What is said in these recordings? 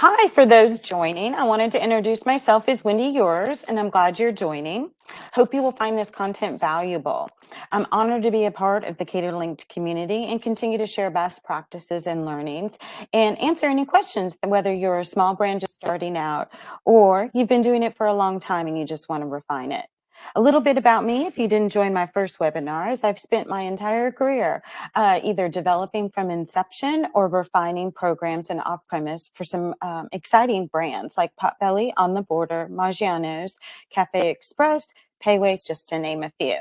Hi, for those joining, I wanted to introduce myself as Wendy Ewers, and I'm glad you're joining. Hope you will find this content valuable. I'm honored to be a part of the Catering community and continue to share best practices and learnings and answer any questions, whether you're a small brand just starting out or you've been doing it for a long time and you just want to refine it. A little bit about me, if you didn't join my first webinars, I've spent my entire career either developing from inception or refining programs and off-premise for some exciting brands like Potbelly, On the Border, Maggiano's, Cafe Express, Pei Wei, just to name a few.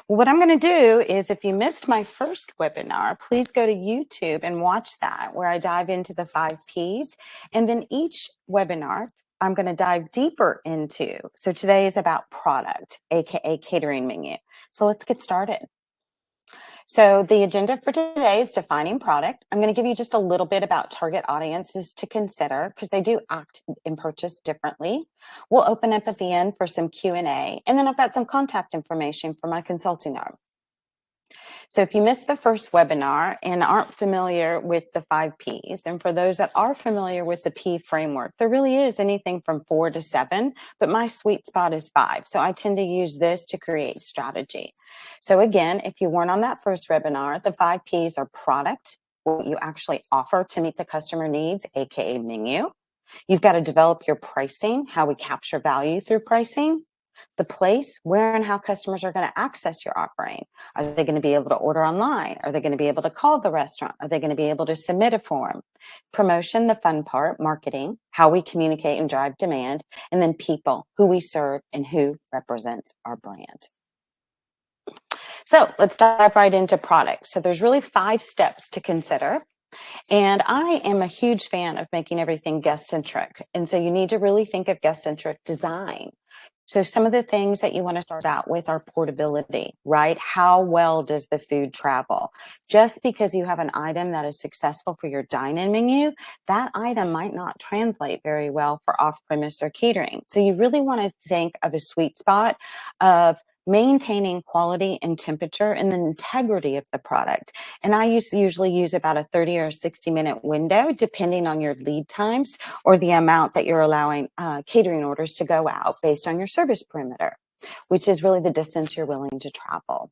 Well, what I'm going to do is, if you missed my first webinar, please go to YouTube and watch that, where I dive into the 5 Ps. And then each webinar, I'm going to dive deeper into. So today is about product, aka catering menu. So let's get started. So the agenda for today is defining product. I'm going to give you just a little bit about target audiences to consider because they do act and purchase differently. We'll open up at the end for some Q&A, and then I've got some contact information for my consulting arm. So if you missed the first webinar and aren't familiar with the 5 Ps, and for those that are familiar with the P framework, there really is anything from 4 to 7, but my sweet spot is 5. So I tend to use this to create strategy. So again, if you weren't on that first webinar, the 5 Ps are product, what you actually offer to meet the customer needs, aka menu. You've got to develop your pricing, how we capture value through pricing. The place, where and how customers are going to access your offering. Are they going to be able to order online? Are they going to be able to call the restaurant? Are they going to be able to submit a form? Promotion, the fun part, marketing, how we communicate and drive demand, and then people, who we serve and who represents our brand. So let's dive right into product. So there's really 5 steps to consider. And I am a huge fan of making everything guest-centric. And so you need to really think of guest-centric design. So some of the things that you want to start out with are portability, right? How well does the food travel? Just because you have an item that is successful for your dine-in menu, that item might not translate very well for off-premise or catering. So you really want to think of a sweet spot of maintaining quality and temperature and the integrity of the product. And I usually use about a 30 or 60-minute window, depending on your lead times or the amount that you're allowing catering orders to go out based on your service perimeter, which is really the distance you're willing to travel.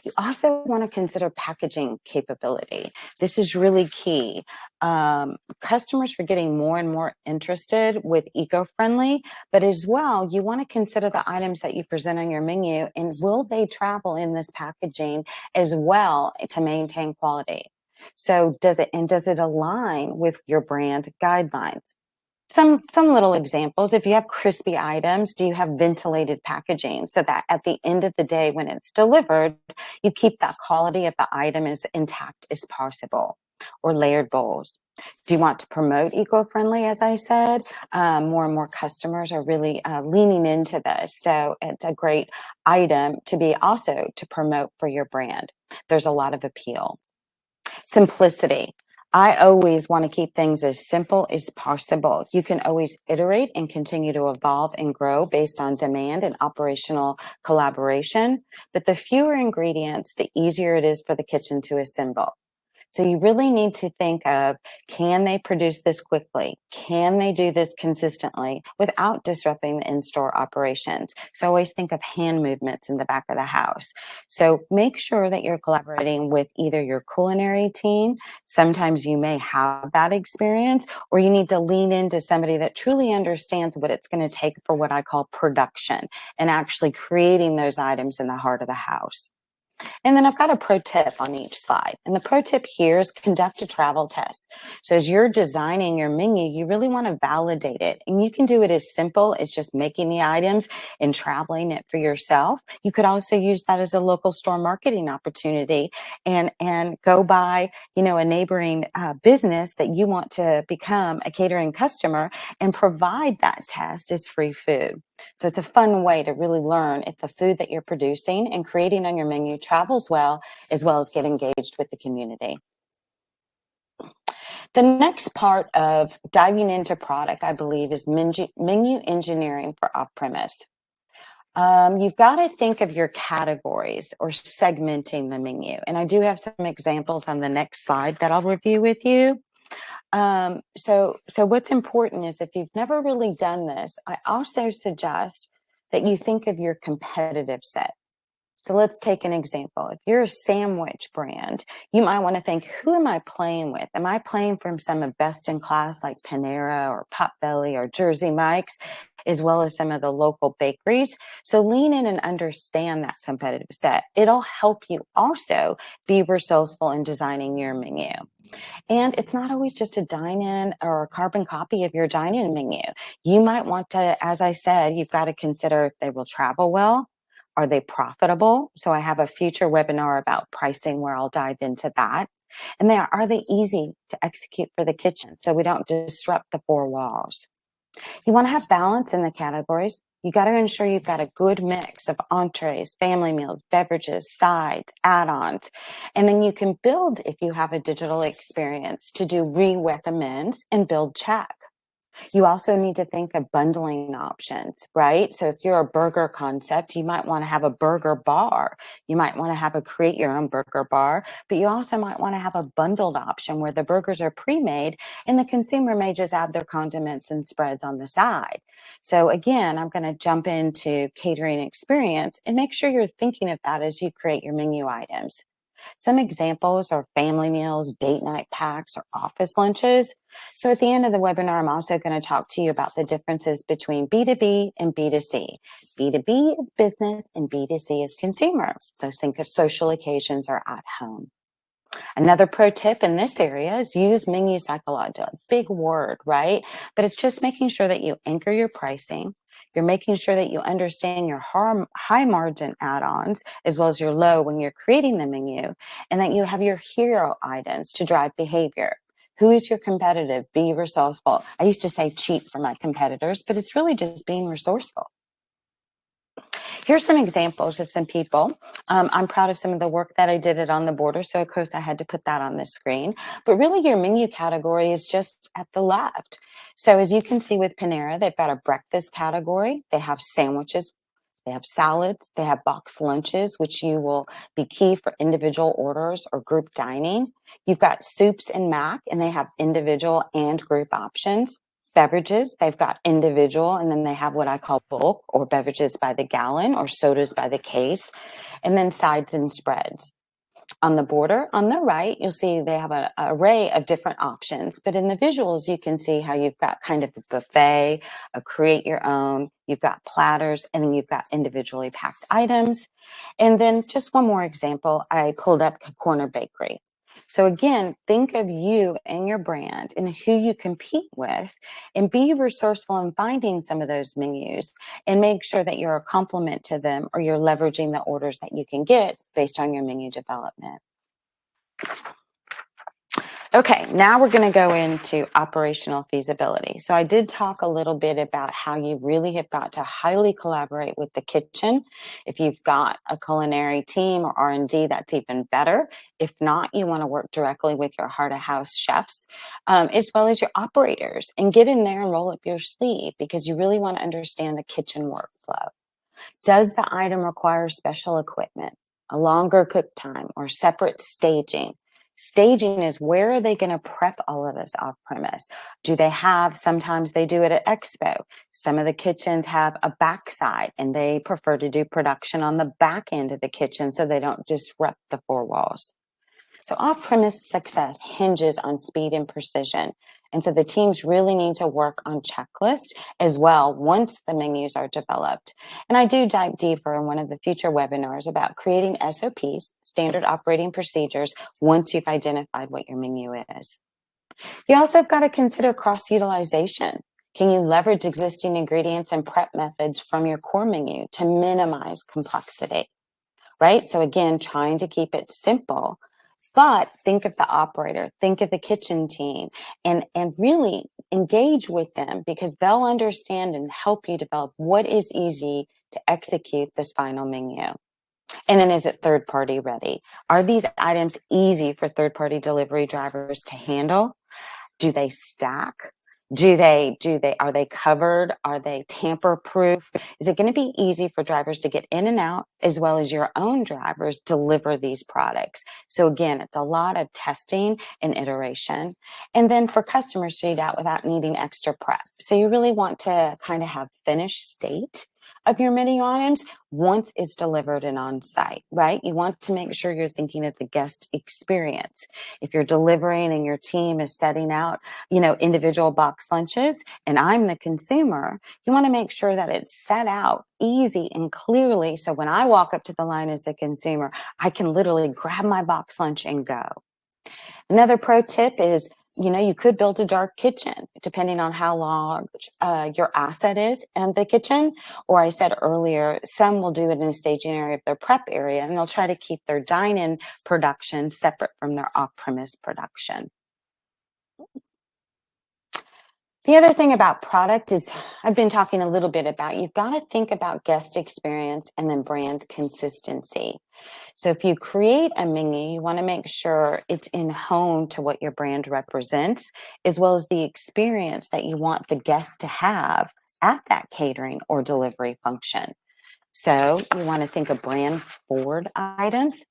You also want to consider packaging capability. This is really key. Customers are getting more and more interested with eco-friendly, but as well, you want to consider the items that you present on your menu and will they travel in this packaging as well to maintain quality? So does it align with your brand guidelines? Some little examples. If you have crispy items, do you have ventilated packaging so that at the end of the day when it's delivered, you keep that quality of the item as intact as possible? Or layered bowls. Do you want to promote eco-friendly, as I said? More and more customers are really leaning into this. So it's a great item to be also to promote for your brand. There's a lot of appeal. Simplicity. I always want to keep things as simple as possible. You can always iterate and continue to evolve and grow based on demand and operational collaboration. But the fewer ingredients, the easier it is for the kitchen to assemble. So you really need to think of, can they produce this quickly? Can they do this consistently without disrupting the in-store operations? So always think of hand movements in the back of the house. So make sure that you're collaborating with either your culinary team. Sometimes you may have that experience, or you need to lean into somebody that truly understands what it's going to take for what I call production and actually creating those items in the heart of the house. And then I've got a pro tip on each slide. And the pro tip here is conduct a travel test. So as you're designing your menu, you really want to validate it. And you can do it as simple as just making the items and traveling it for yourself. You could also use that as a local store marketing opportunity and go by, a neighboring business that you want to become a catering customer and provide that test as free food. So it's a fun way to really learn if the food that you're producing and creating on your menu travels well as get engaged with the community. The next part of diving into product, I believe, is menu engineering for off-premise. You've got to think of your categories or segmenting the menu. And I do have some examples on the next slide that I'll review with you. So what's important is if you've never really done this, I also suggest that you think of your competitive set. So let's take an example. If you're a sandwich brand, you might want to think, who am I playing with? Am I playing from some of best in class like Panera or Potbelly or Jersey Mike's, as well as some of the local bakeries? So lean in and understand that competitive set. It'll help you also be resourceful in designing your menu. And it's not always just a dine-in or a carbon copy of your dine-in menu. You might want to, as I said, you've got to consider if they will travel well. Are they profitable? So I have a future webinar about pricing where I'll dive into that. And are they easy to execute for the kitchen so we don't disrupt the four walls? You want to have balance in the categories. You got to ensure you've got a good mix of entrees, family meals, beverages, sides, add-ons. And then you can build, if you have a digital experience, to do re-recommends and build check. You also need to think of bundling options, right? So if you're a burger concept, you might want to have a burger bar. You might want to have a create your own burger bar, but you also might want to have a bundled option where the burgers are pre-made and the consumer may just add their condiments and spreads on the side. So again, I'm going to jump into catering experience and make sure you're thinking of that as you create your menu items. Some examples are family meals, date night packs, or office lunches. So at the end of the webinar, I'm also going to talk to you about the differences between B2B and B2C. B2B is business and B2C is consumer. So think of social occasions or at home. Another pro tip in this area is use menu psychology. Big word, right? But it's just making sure that you anchor your pricing. You're making sure that you understand your high margin add-ons as well as your low when you're creating the menu, and that you have your hero items to drive behavior. Who is your competitive? Be resourceful. I used to say cheat for my competitors, but it's really just being resourceful. Here's some examples of some people. I'm proud of some of the work that I did at On the Border, so of course I had to put that on the screen. But really your menu category is just at the left. So as you can see with Panera, they've got a breakfast category. They have sandwiches. They have salads. They have boxed lunches, which you will be key for individual orders or group dining. You've got soups and mac, and they have individual and group options. Beverages, they've got individual, and then they have what I call bulk or beverages by the gallon or sodas by the case, and then sides and spreads. On the border, on the right, you'll see they have an array of different options, but in the visuals, you can see how you've got kind of a buffet, a create your own, you've got platters, and then you've got individually packed items. And then just one more example, I pulled up Corner Bakery. So again, think of you and your brand and who you compete with, and be resourceful in finding some of those menus and make sure that you're a complement to them or you're leveraging the orders that you can get based on your menu development. Okay, now we're going to go into operational feasibility. So I did talk a little bit about how you really have got to highly collaborate with the kitchen. If you've got a culinary team or R&D, that's even better. If not, you want to work directly with your heart of house chefs, as well as your operators, and get in there and roll up your sleeve because you really want to understand the kitchen workflow. Does the item require special equipment, a longer cook time, or separate staging? Staging is where are they going to prep all of this off premise? Do they have, sometimes they do it at Expo. Some of the kitchens have a backside and they prefer to do production on the back end of the kitchen so they don't disrupt the four walls. So off-premise success hinges on speed and precision. And so the teams really need to work on checklists as well once the menus are developed. And I do dive deeper in one of the future webinars about creating SOPs, standard operating procedures, once you've identified what your menu is. You also have got to consider cross-utilization. Can you leverage existing ingredients and prep methods from your core menu to minimize complexity, right? So again, trying to keep it simple. But think of the operator, think of the kitchen team, and really engage with them because they'll understand and help you develop what is easy to execute this final menu. And then is it third party ready? Are these items easy for third party delivery drivers to handle? Do they stack? Are they covered? Are they tamper proof? Is it going to be easy for drivers to get in and out, as well as your own drivers deliver these products? So again, it's a lot of testing and iteration. And then for customers to eat out without needing extra prep. So you really want to kind of have finished state of your menu items once it's delivered and on site, right? You want to make sure you're thinking of the guest experience. If you're delivering and your team is setting out, individual box lunches, and I'm the consumer, you want to make sure that it's set out easy and clearly. So when I walk up to the line as a consumer, I can literally grab my box lunch and go. Another pro tip is, you could build a dark kitchen depending on how large your asset is in the kitchen. Or I said earlier, some will do it in a staging area of their prep area, and they'll try to keep their dine-in production separate from their off-premise production. The other thing about product is I've been talking a little bit about, you've got to think about guest experience and then brand consistency. So if you create a menu, you want to make sure it's in home to what your brand represents, as well as the experience that you want the guest to have at that catering or delivery function. So you want to think of brand forward items.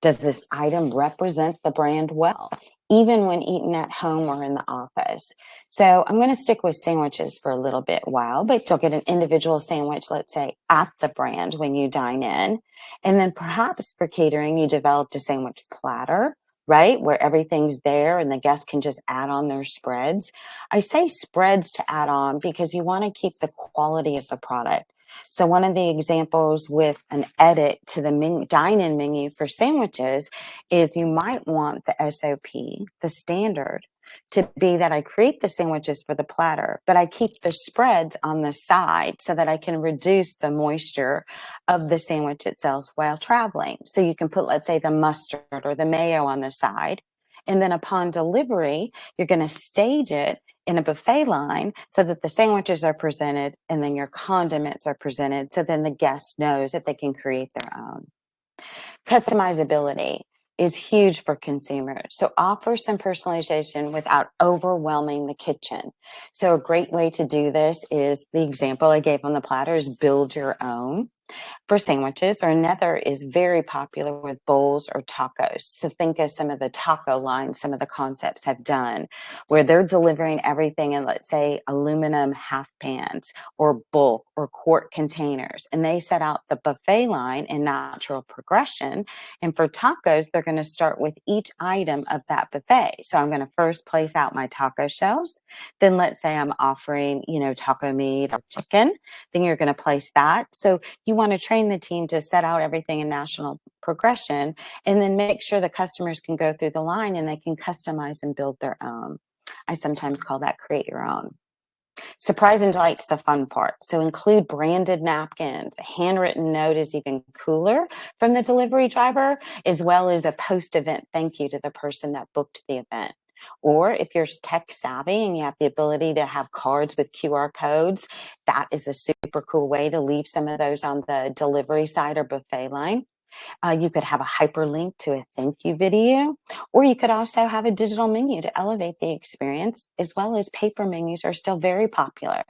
Does this item represent the brand well, even when eaten at home or in the office? So I'm going to stick with sandwiches for a little bit while, but you'll get an individual sandwich, let's say, at the brand when you dine in. And then perhaps for catering, you developed a sandwich platter, right, where everything's there and the guest can just add on their spreads. I say spreads to add on because you want to keep the quality of the product. So one of the examples with an edit to the dine-in menu for sandwiches is you might want the SOP, the standard, to be that I create the sandwiches for the platter, but I keep the spreads on the side so that I can reduce the moisture of the sandwich itself while traveling. So you can put, let's say, the mustard or the mayo on the side. And then upon delivery, you're going to stage it in a buffet line so that the sandwiches are presented and then your condiments are presented. So then the guest knows that they can create their own. Customizability is huge for consumers. So offer some personalization without overwhelming the kitchen. So a great way to do this is the example I gave on the platter is build your own for sandwiches, or another is very popular with bowls or tacos. So think of some of the taco lines, some of the concepts have done where they're delivering everything in, let's say, aluminum half pans or bulk or quart containers. And they set out the buffet line in natural progression. And for tacos, they're going to start with each item of that buffet. So I'm going to first place out my taco shells. Then let's say I'm offering, taco meat or chicken. Then you're going to place that. So you want to train the team to set out everything in national progression and then make sure the customers can go through the line and they can customize and build their own. I sometimes call that create your own. Surprise and delight's the fun part. So include branded napkins. A handwritten note is even cooler from the delivery driver, as well as a post-event thank you to the person that booked the event. Or if you're tech savvy and you have the ability to have cards with QR codes, that is a super cool way to leave some of those on the delivery side or buffet line. You could have a hyperlink to a thank you video, or you could also have a digital menu to elevate the experience, as well as paper menus are still very popular.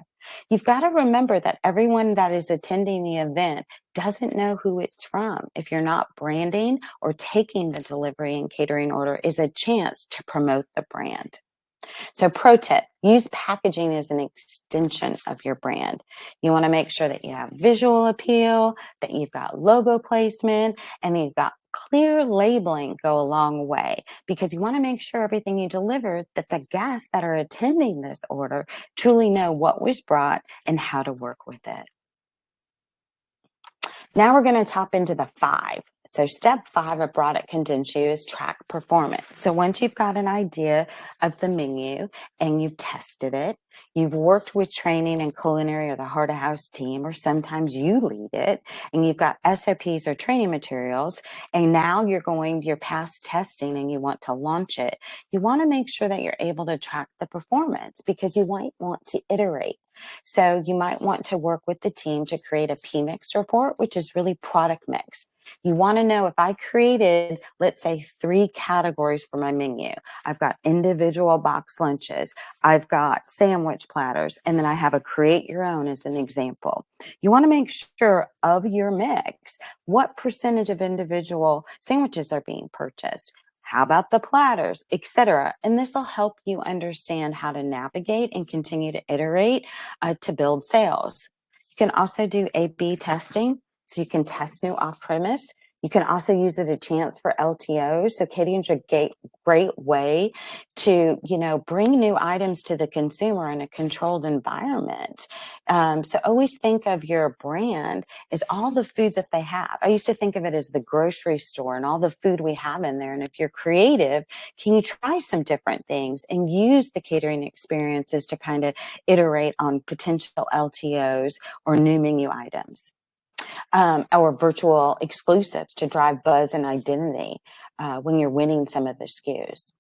You've got to remember that everyone that is attending the event doesn't know who it's from. If you're not branding or taking the delivery and catering order is a chance to promote the brand. So pro tip, use packaging as an extension of your brand. You want to make sure that you have visual appeal, that you've got logo placement, and you've got clear labeling go a long way because you want to make sure everything you deliver that the guests that are attending this order truly know what was brought and how to work with it. Now we're going to top into the 5. So step 5 of product condense you is track performance. So once you've got an idea of the menu and you've tested it, you've worked with training and culinary or the heart of house team, or sometimes you lead it, and you've got SOPs or training materials, and now you're past testing and you want to launch it, you want to make sure that you're able to track the performance because you might want to iterate. So you might want to work with the team to create a PMIX report, which is really product mix. You want to know if I created, let's say, 3 categories for my menu. I've got individual box lunches, I've got sandwich platters, and then I have a create your own as an example. You want to make sure of your mix, what percentage of individual sandwiches are being purchased. How about the platters, etc. And this will help you understand how to navigate and continue to iterate to build sales. You can also do A/B testing, so you can test new off-premise. You can also use it a chance for LTOs. So catering's a great way to, bring new items to the consumer in a controlled environment. So always think of your brand as all the food that they have. I used to think of it as the grocery store and all the food we have in there. And if you're creative, can you try some different things and use the catering experiences to kind of iterate on potential LTOs or new menu items? Or virtual exclusives to drive buzz and identity when you're winning some of the SKUs.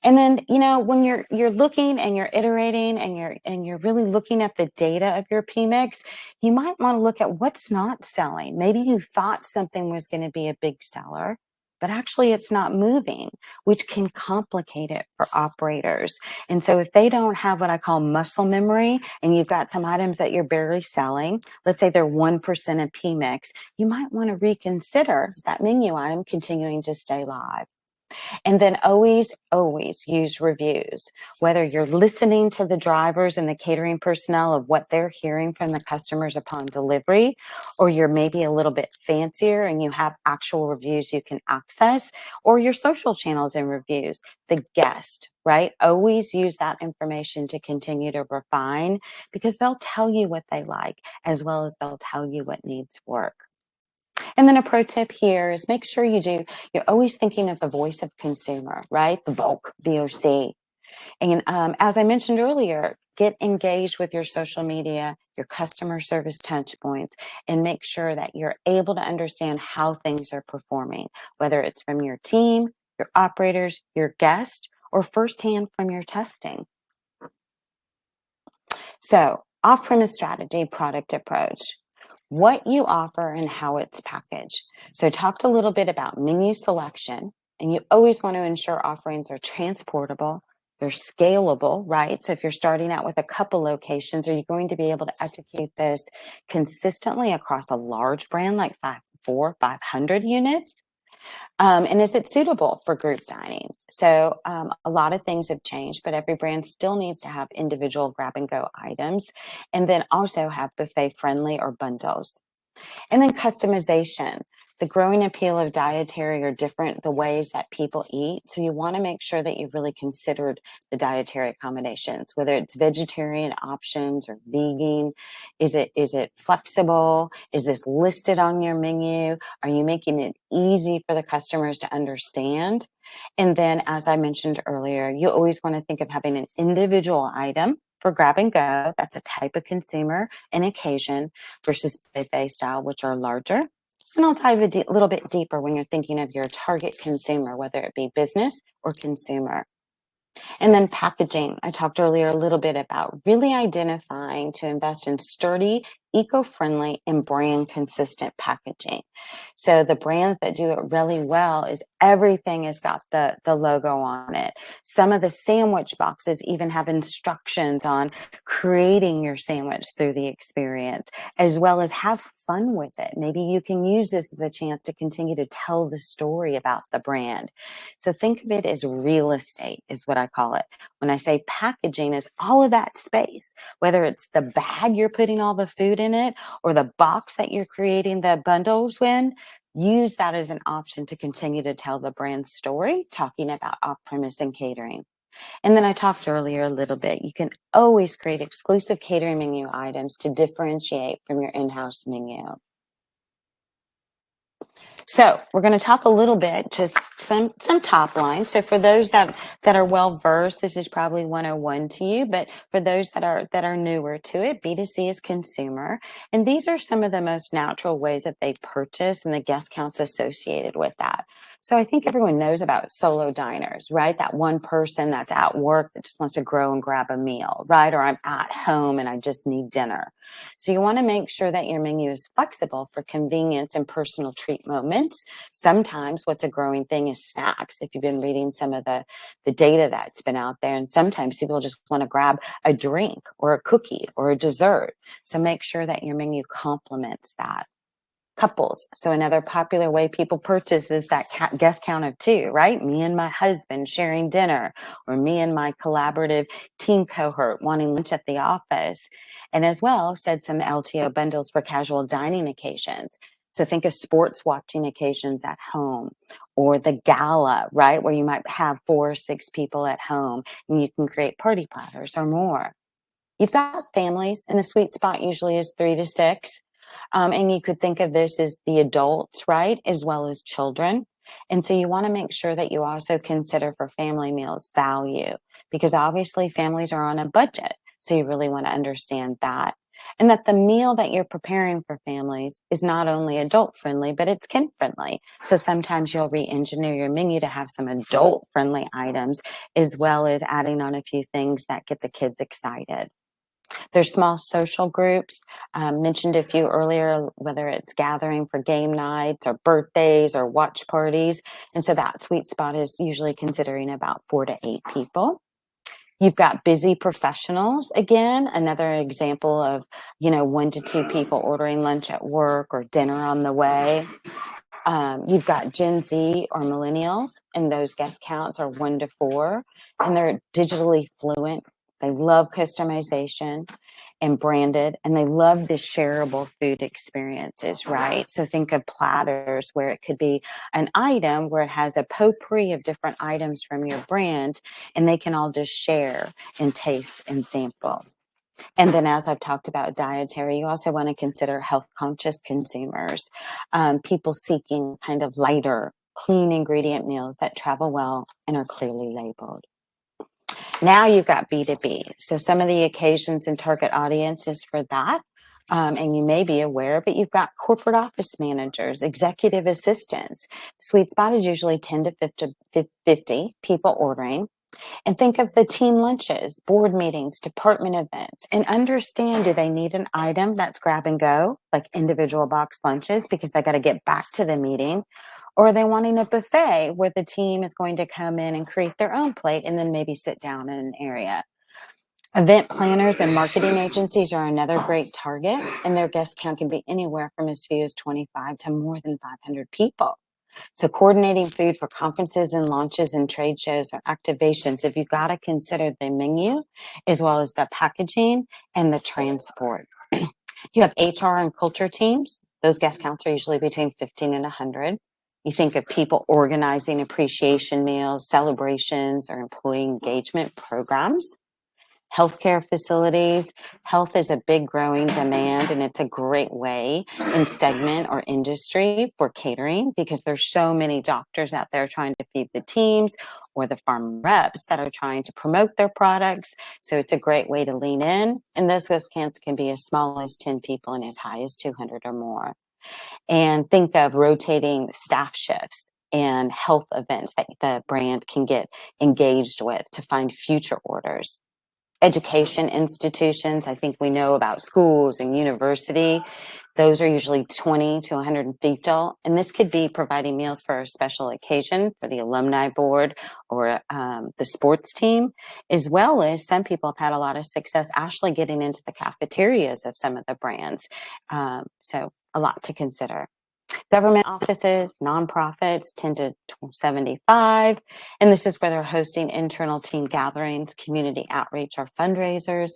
And then, when you're looking and you're iterating and you're really looking at the data of your PMIX, you might want to look at what's not selling. Maybe you thought something was going to be a big seller, but actually it's not moving, which can complicate it for operators. And so if they don't have what I call muscle memory, and you've got some items that you're barely selling, let's say they're 1% of PMIX, you might want to reconsider that menu item continuing to stay live. And then always use reviews, whether you're listening to the drivers and the catering personnel of what they're hearing from the customers upon delivery, or you're maybe a little bit fancier and you have actual reviews you can access, or your social channels and reviews, the guest, right? Always use that information to continue to refine, because they'll tell you what they like as well as they'll tell you what needs work. And then a pro tip here is make sure you're always thinking of the voice of consumer, right? The VOC. And as I mentioned earlier, get engaged with your social media, your customer service touch points, and make sure that you're able to understand how things are performing, whether it's from your team, your operators, your guests, or firsthand from your testing. So, off-premise strategy, product approach, what you offer and how it's packaged. So, I talked a little bit about menu selection, and you always want to ensure offerings are transportable, they're scalable, right? So, if you're starting out with a couple locations, are you going to be able to execute this consistently across a large brand like 500 units? And is it suitable for group dining? So a lot of things have changed, but every brand still needs to have individual grab and go items, and then also have buffet friendly or bundles. And then customization. The growing appeal of dietary or the ways that people eat. So you want to make sure that you've really considered the dietary accommodations, whether it's vegetarian options or vegan. Is it flexible? Is this listed on your menu? Are you making it easy for the customers to understand? And then, as I mentioned earlier, you always want to think of having an individual item for grab and go. That's a type of consumer and occasion versus buffet style, which are larger. And I'll dive a little bit deeper when you're thinking of your target consumer, whether it be business or consumer. And then packaging. I talked earlier a little bit about really identifying to invest in sturdy, eco-friendly, and brand consistent packaging. So the brands that do it really well is everything has got the logo on it. Some of the sandwich boxes even have instructions on creating your sandwich through the experience, as well as have fun with it. Maybe you can use this as a chance to continue to tell the story about the brand. So think of it as real estate is what I call it. When I say packaging is all of that space, whether it's the bag you're putting all the food in it or the box that you're creating the bundles in, use that as an option to continue to tell the brand story, talking about off-premise and catering. And then I talked earlier a little bit, you can always create exclusive catering menu items to differentiate from your in-house menu. So we're going to talk a little bit, just some top lines. So for those that are well versed, this is probably 101 to you, but for those that are newer to it, B2C is consumer, and these are some of the most natural ways that they purchase and the guest counts associated with that. So I think everyone knows about solo diners, right? That one person that's at work that just wants to grow and grab a meal, right? Or I'm at home and I just need dinner. So you want to make sure that your menu is flexible for convenience and personal treat moments. Sometimes what's a growing thing is snacks. If you've been reading some of the data that's been out there, and sometimes people just want to grab a drink or a cookie or a dessert. So make sure that your menu complements that. Couples. So another popular way people purchase is that guest count of 2, right? Me and my husband sharing dinner, or me and my collaborative team cohort wanting lunch at the office. And as well, said some LTO bundles for casual dining occasions. So think of sports watching occasions at home, or the gala, right? Where you might have 4 or 6 people at home and you can create party platters or more. You've got families, and the sweet spot usually is 3 to 6. And you could think of this as the adults, right, as well as children. And so you want to make sure that you also consider for family meals value, because obviously families are on a budget. So you really want to understand that. And that the meal that you're preparing for families is not only adult friendly, but it's kid friendly. So sometimes you'll re-engineer your menu to have some adult friendly items, as well as adding on a few things that get the kids excited. There's small social groups, mentioned a few earlier, whether it's gathering for game nights or birthdays or watch parties. And so that sweet spot is usually considering about 4 to 8 people. You've got busy professionals. Again, another example of, 1 to 2 people ordering lunch at work or dinner on the way. You've got Gen Z or millennials, and those guest counts are 1 to 4, and they're digitally fluent. They love customization and branded, and they love the shareable food experiences, right? So think of platters where it could be an item where it has a potpourri of different items from your brand, and they can all just share and taste and sample. And then, as I've talked about dietary, you also want to consider health conscious consumers, people seeking kind of lighter, clean ingredient meals that travel well and are clearly labeled. Now you've got B2B. So some of the occasions and target audiences for that, and you may be aware, but you've got corporate office managers, executive assistants. The sweet spot is usually 10 to 50 people ordering. And think of the team lunches, board meetings, department events, and understand, do they need an item that's grab and go, like individual box lunches, because they got to get back to the meeting? Or are they wanting a buffet where the team is going to come in and create their own plate and then maybe sit down in an area? Event planners and marketing agencies are another great target, and their guest count can be anywhere from as few as 25 to more than 500 people. So coordinating food for conferences and launches and trade shows or activations, if you've got to consider the menu as well as the packaging and the transport. You have HR and culture teams. Those guest counts are usually between 15 and 100. You think of people organizing appreciation meals, celebrations, or employee engagement programs. Healthcare facilities. Health is a big growing demand, and it's a great way in segment or industry for catering, because there's so many doctors out there trying to feed the teams, or the farm reps that are trying to promote their products. So it's a great way to lean in. And those guest counts can be as small as 10 people and as high as 200 or more. And think of rotating staff shifts and health events that the brand can get engaged with to find future orders. Education institutions, I think we know about schools and university. Those are usually 20 to 100 people. And this could be providing meals for a special occasion for the alumni board or the sports team, as well as some people have had a lot of success actually getting into the cafeterias of some of the brands. So a lot to consider. Government offices, nonprofits, 10 to 75. And this is where they're hosting internal team gatherings, community outreach, or fundraisers.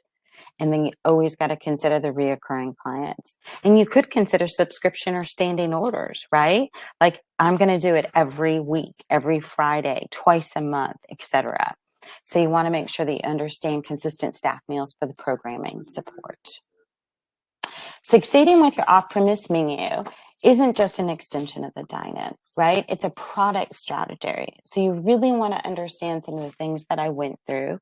And then you always got to consider the reoccurring clients. And you could consider subscription or standing orders, right? Like, I'm going to do it every week, every Friday, twice a month, etc. So you want to make sure that you understand consistent staff meals for the programming support. Succeeding with your off-premise menu isn't just an extension of the dine-in, right? It's a product strategy. So you really want to understand some of the things that I went through.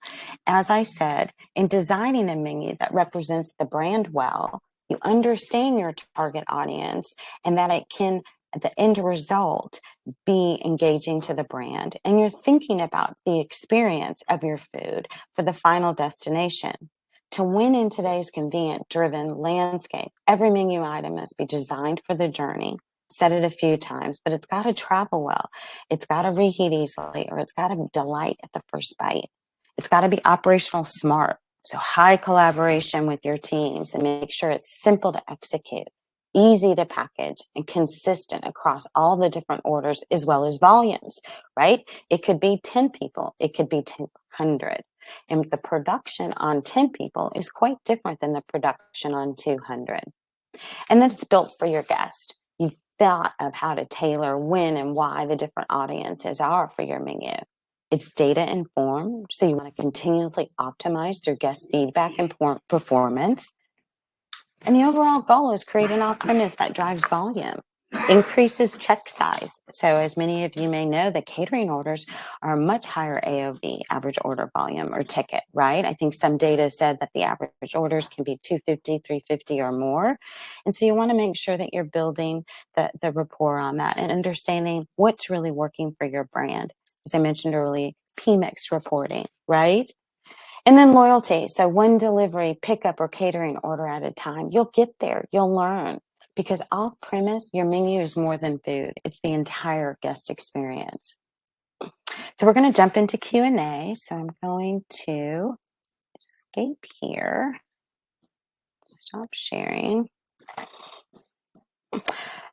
As I said, in designing a menu that represents the brand well, you understand your target audience and that it can, the end result, be engaging to the brand. And you're thinking about the experience of your food for the final destination. To win in today's convenient-driven landscape, every menu item must be designed for the journey. Said it a few times, but it's got to travel well. It's got to reheat easily, or it's got to delight at the first bite. It's got to be operational smart. So high collaboration with your teams and make sure it's simple to execute, easy to package, and consistent across all the different orders as well as volumes, right? It could be 10 people. It could be 100. And the production on 10 people is quite different than the production on 200. And then it's built for your guest. You've thought of how to tailor when and why the different audiences are for your menu. It's data informed, so you want to continuously optimize through guest feedback and performance. And the overall goal is create an off-premise that drives volume, increases check size. So as many of you may know, the catering orders are a much higher AOV, average order volume or ticket, right? I think some data said that the average orders can be 250, 350 or more. And so you want to make sure that you're building the rapport on that and understanding what's really working for your brand. As I mentioned earlier, PMIX reporting, right? And then loyalty. So one delivery, pickup, or catering order at a time. You'll get there. You'll learn. Because off-premise, your menu is more than food. It's the entire guest experience. So we're going to jump into Q&A. So I'm going to escape here. Stop sharing.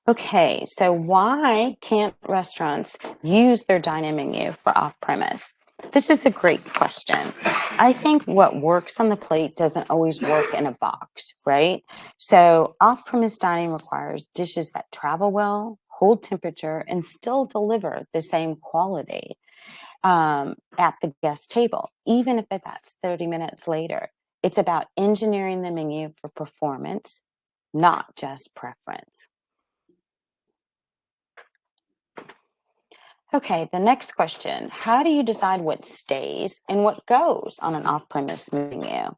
Okay, so why can't restaurants use their dine-in menu for off-premise? This is a great question. I think what works on the plate doesn't always work in a box, right? So off-premise dining requires dishes that travel well, hold temperature, and still deliver the same quality at the guest table, even if that's 30 minutes later. It's about engineering the menu for performance, not just preference. Okay, the next question. How do you decide what stays and what goes on an off-premise menu?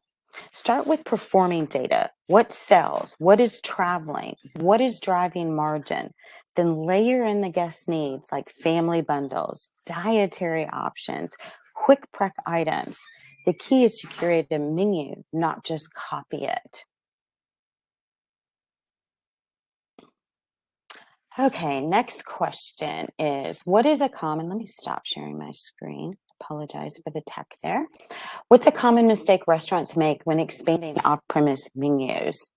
Start with performing data. What sells? What is traveling? What is driving margin? Then layer in the guest needs like family bundles, dietary options, quick prep items. The key is to curate a menu, not just copy it. Okay, next question is, what is a common, let me stop sharing my screen. Apologize for the tech there. What's a common mistake restaurants make when expanding off-premise menus?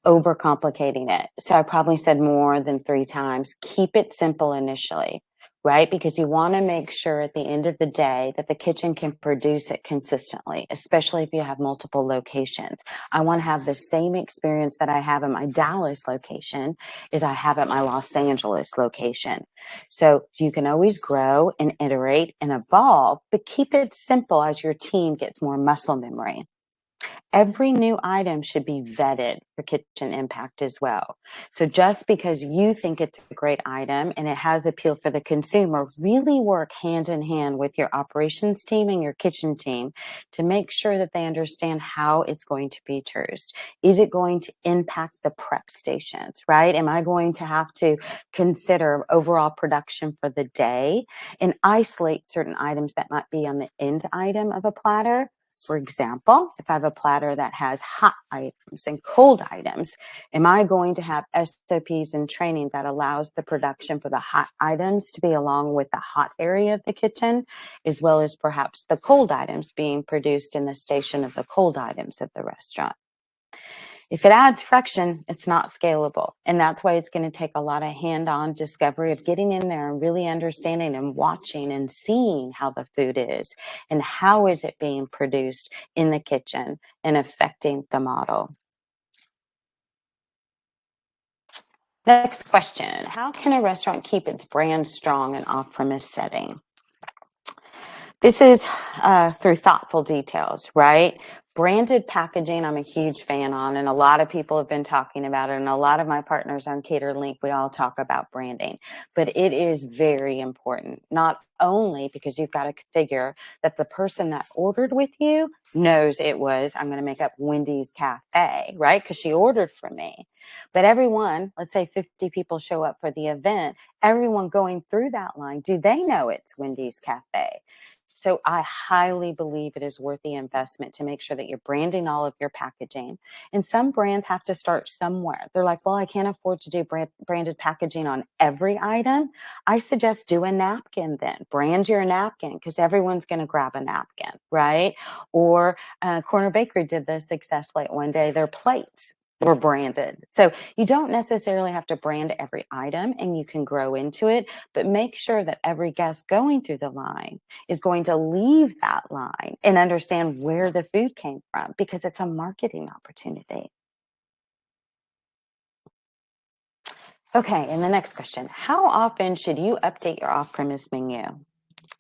Overcomplicating it. So I probably said more than 3 times. Keep it simple initially, right? Because you want to make sure at the end of the day that the kitchen can produce it consistently, especially if you have multiple locations. I want to have the same experience that I have in my Dallas location as I have at my Los Angeles location. So you can always grow and iterate and evolve, but keep it simple as your team gets more muscle memory. Every new item should be vetted for kitchen impact as well. So just because you think it's a great item and it has appeal for the consumer, really work hand in hand with your operations team and your kitchen team to make sure that they understand how it's going to be produced. Is it going to impact the prep stations, right? Am I going to have to consider overall production for the day and isolate certain items that might be on the end item of a platter? For example, if I have a platter that has hot items and cold items, am I going to have SOPs and training that allows the production for the hot items to be along with the hot area of the kitchen, as well as perhaps the cold items being produced in the station of the cold items of the restaurant? If it adds friction, it's not scalable. And that's why it's going to take a lot of hand-on discovery of getting in there and really understanding and watching and seeing how the food is and how is it being produced in the kitchen and affecting the model. Next question. How can a restaurant keep its brand strong in off-premise setting? This is through thoughtful details, right? Branded packaging, I'm a huge fan on, and a lot of people have been talking about it, and a lot of my partners on CaterLink, we all talk about branding, but it is very important, not only because you've got to figure that the person that ordered with you knows it was, I'm going to make up Wendy's Cafe, right? Because she ordered from me. But everyone, let's say 50 people show up for the event, everyone going through that line, do they know it's Wendy's Cafe? So I highly believe it is worth the investment to make sure that you're branding all of your packaging. And some brands have to start somewhere. They're like, well, I can't afford to do branded packaging on every item. I suggest do a napkin then. Brand your napkin because everyone's going to grab a napkin, right? Or Corner Bakery did this successfully one day. Their plates were branded. So you don't necessarily have to brand every item and you can grow into it, but make sure that every guest going through the line is going to leave that line and understand where the food came from because it's a marketing opportunity. Okay, and the next question, how often should you update your off-premise menu?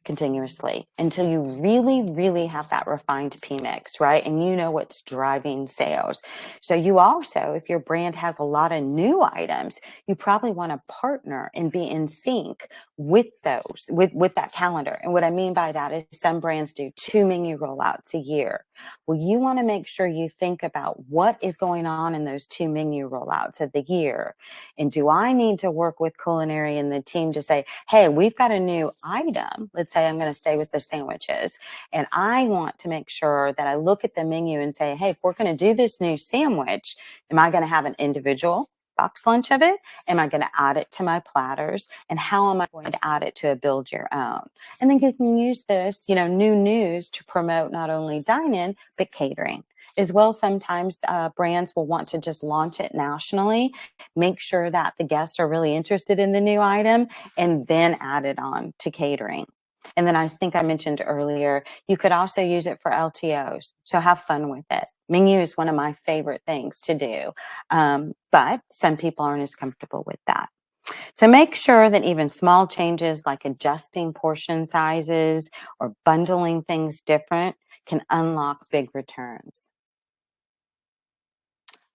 Continuously until you really have that refined PMIX, right? And you know what's driving sales. So you also, if your brand has a lot of new items, you probably want to partner and be in sync with those, with that calendar. And what I mean by that is some brands do 2 menu rollouts a year. Well, you want to make sure you think about what is going on in those 2 menu rollouts of the year. And do I need to work with culinary and the team to say, hey, we've got a new item. Let's say I'm going to stay with the sandwiches. And I want to make sure that I look at the menu and say, hey, if we're going to do this new sandwich, am I going to have an individual box lunch of it? Am I going to add it to my platters? And how am I going to add it to a build your own? And then you can use this, new news to promote not only dine-in, but catering. As well, sometimes brands will want to just launch it nationally, make sure that the guests are really interested in the new item, and then add it on to catering. And then I think I mentioned earlier, you could also use it for LTOs. So have fun with it. Menu is one of my favorite things to do. But some people aren't as comfortable with that. So make sure that even small changes like adjusting portion sizes or bundling things different can unlock big returns.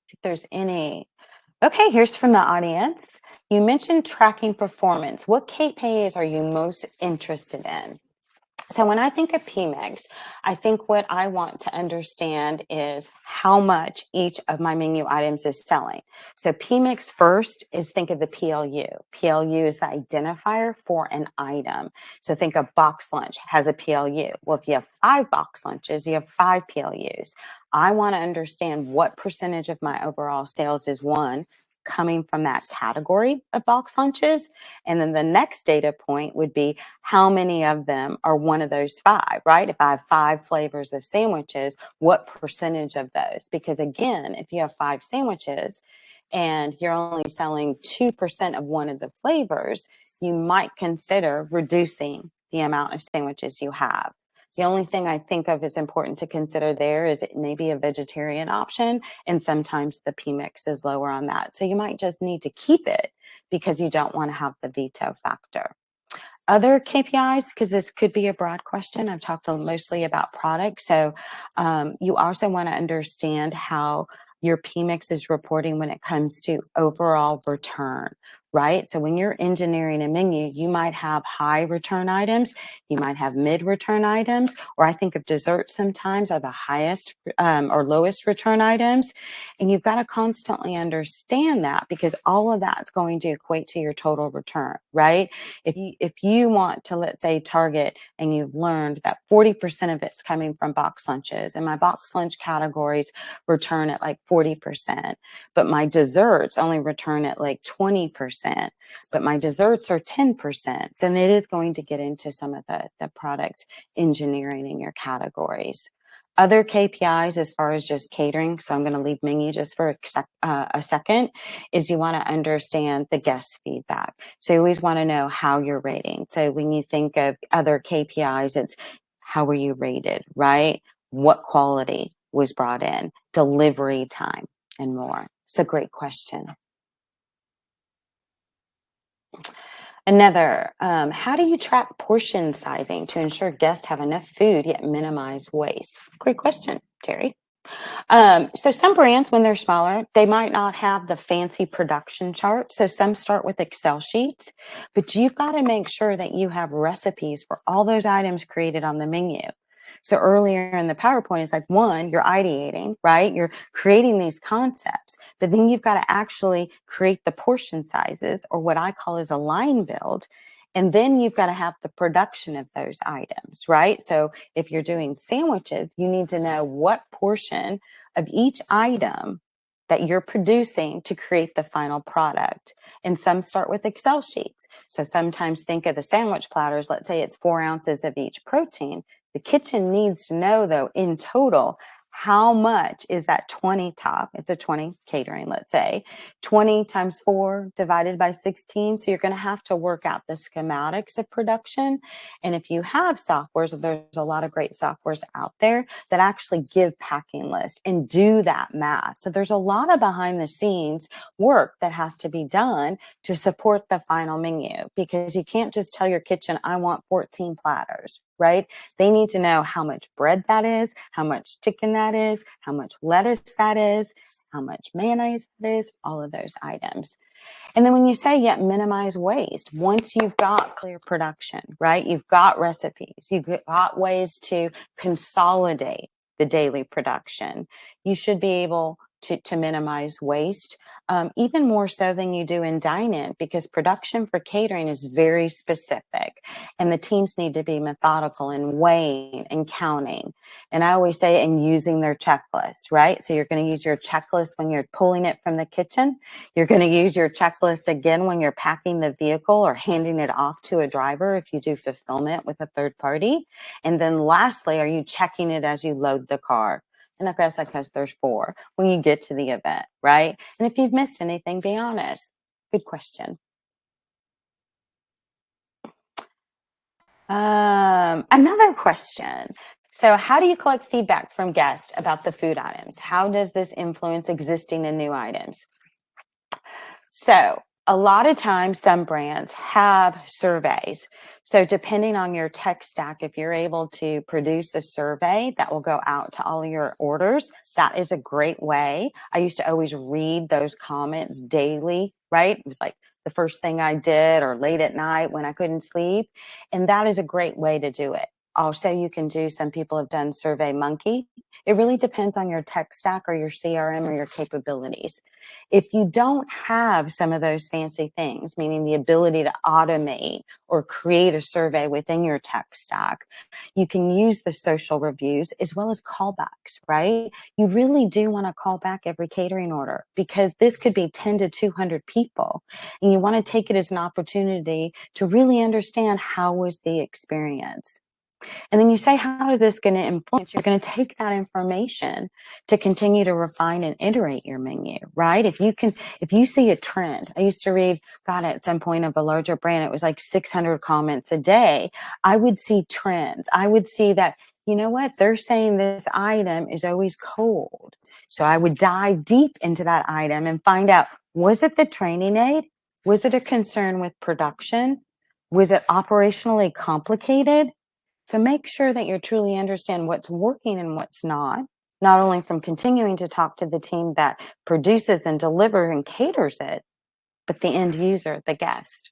If there's any. Okay, here's from the audience. You mentioned tracking performance. What KPIs are you most interested in? So when I think of PMIX, I think what I want to understand is how much each of my menu items is selling. So PMIX first is think of the PLU. PLU is the identifier for an item. So think of box lunch has a PLU. Well, if you have 5 box lunches, you have 5 PLUs. I want to understand what percentage of my overall sales is one coming from that category of box lunches. And then the next data point would be how many of them are one of those 5, right? If I have 5 flavors of sandwiches, what percentage of those? Because again, if you have 5 sandwiches and you're only selling 2% of one of the flavors, you might consider reducing the amount of sandwiches you have. The only thing I think of is important to consider there is it may be a vegetarian option, and sometimes the PMIX is lower on that. So you might just need to keep it because you don't want to have the veto factor. Other KPIs, because this could be a broad question, I've talked mostly about products. So you also want to understand how your PMIX is reporting when it comes to overall return, right? So when you're engineering a menu, you might have high return items, you might have mid return items, or I think of desserts sometimes are the highest or lowest return items. And you've got to constantly understand that because all of that's going to equate to your total return, right? If you want to, let's say, target and you've learned that 40% of it's coming from box lunches and my box lunch categories return at like 40%, but my desserts only return at like 20%, but my desserts are 10%, then it is going to get into some of the product engineering in your categories. Other KPIs as far as just catering, so I'm going to leave menu just for a second, is you want to understand the guest feedback. So you always want to know how you're rating. So when you think of other KPIs, it's how were you rated, right? What quality was brought in, delivery time, and more. It's a great question. Another, how do you track portion sizing to ensure guests have enough food yet minimize waste? Great question, Terry. So some brands, when they're smaller, they might not have the fancy production chart. So some start with Excel sheets, but you've got to make sure that you have recipes for all those items created on the menu. So earlier in the PowerPoint, it's like one, you're ideating, right? You're creating these concepts, but then you've got to actually create the portion sizes, or what I call is a line build. And then you've got to have the production of those items, right? So if you're doing sandwiches, you need to know what portion of each item that you're producing to create the final product. And some start with Excel sheets. So sometimes think of the sandwich platters, let's say it's 4 ounces of each protein. The kitchen needs to know, though, in total, how much is that 20 top? It's a 20 catering, let's say. 20 times 4 divided by 16. So you're going to have to work out the schematics of production. And if you have softwares, there's a lot of great softwares out there that actually give packing lists and do that math. So there's a lot of behind the scenes work that has to be done to support the final menu, because you can't just tell your kitchen, I want 14 platters, right? They need to know how much bread that is, how much chicken that is, how much lettuce that is, how much mayonnaise that is, all of those items. And then when you say yet minimize waste, once you've got clear production, right? You've got recipes, you've got ways to consolidate the daily production. You should be able to minimize waste, even more so than you do in dine-in, because production for catering is very specific, and the teams need to be methodical in weighing and counting. And I always say, and using their checklist, right? So you're going to use your checklist when you're pulling it from the kitchen. You're going to use your checklist again when you're packing the vehicle or handing it off to a driver if you do fulfillment with a third party. And then lastly, are you checking it as you load the car? And of course, because there's 4 when you get to the event, right? And if you've missed anything, be honest. Good question. Another question. So how do you collect feedback from guests about the food items? How does this influence existing and new items? So a lot of times some brands have surveys. So depending on your tech stack, if you're able to produce a survey that will go out to all of your orders, that is a great way. I used to always read those comments daily, right? It was like the first thing I did, or late at night when I couldn't sleep. And that is a great way to do it. Also, you can do, some people have done Survey Monkey. It really depends on your tech stack or your CRM or your capabilities. If you don't have some of those fancy things, meaning the ability to automate or create a survey within your tech stack, you can use the social reviews as well as callbacks, right? You really do want to call back every catering order, because this could be 10 to 200 people. And you want to take it as an opportunity to really understand, how was the experience? And then you say, how is this going to influence? You're going to take that information to continue to refine and iterate your menu, right? If you see a trend, I used to read, God, at some point of a larger brand, it was like 600 comments a day. I would see trends. I would see that, you know what? They're saying this item is always cold. So I would dive deep into that item and find out, was it the training aid? Was it a concern with production? Was it operationally complicated? So make sure that you truly understand what's working and what's not only from continuing to talk to the team that produces and delivers and caters it, but the end user, the guest.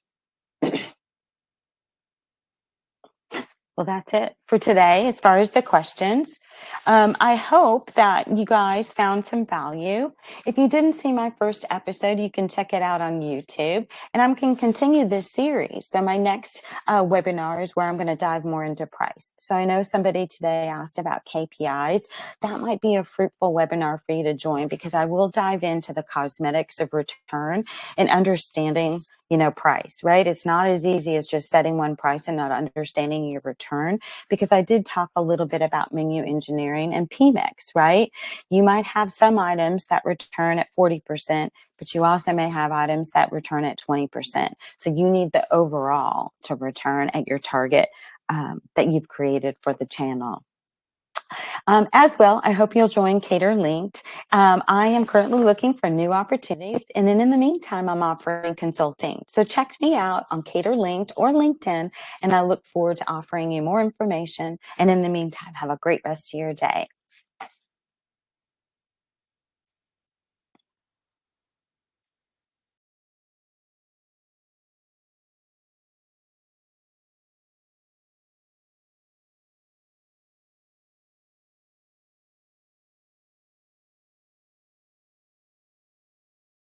Well, that's it for today as far as the questions. I hope that you guys found some value. If you didn't see my first episode, you can check it out on YouTube, and I can continue this series. So my next webinar is where I'm going to dive more into price. So I know somebody today asked about KPIs. That might be a fruitful webinar for you to join, because I will dive into the cosmetics of return and understanding, price, right? It's not as easy as just setting one price and not understanding your return, because I did talk a little bit about menu engineering and PMIX, right? You might have some items that return at 40%, but you also may have items that return at 20%. So you need the overall to return at your target that you've created for the channel. As well, I hope you'll join Cater Linked. I am currently looking for new opportunities, and then in the meantime, I'm offering consulting. So check me out on Cater Linked or LinkedIn, and I look forward to offering you more information. And in the meantime, have a great rest of your day.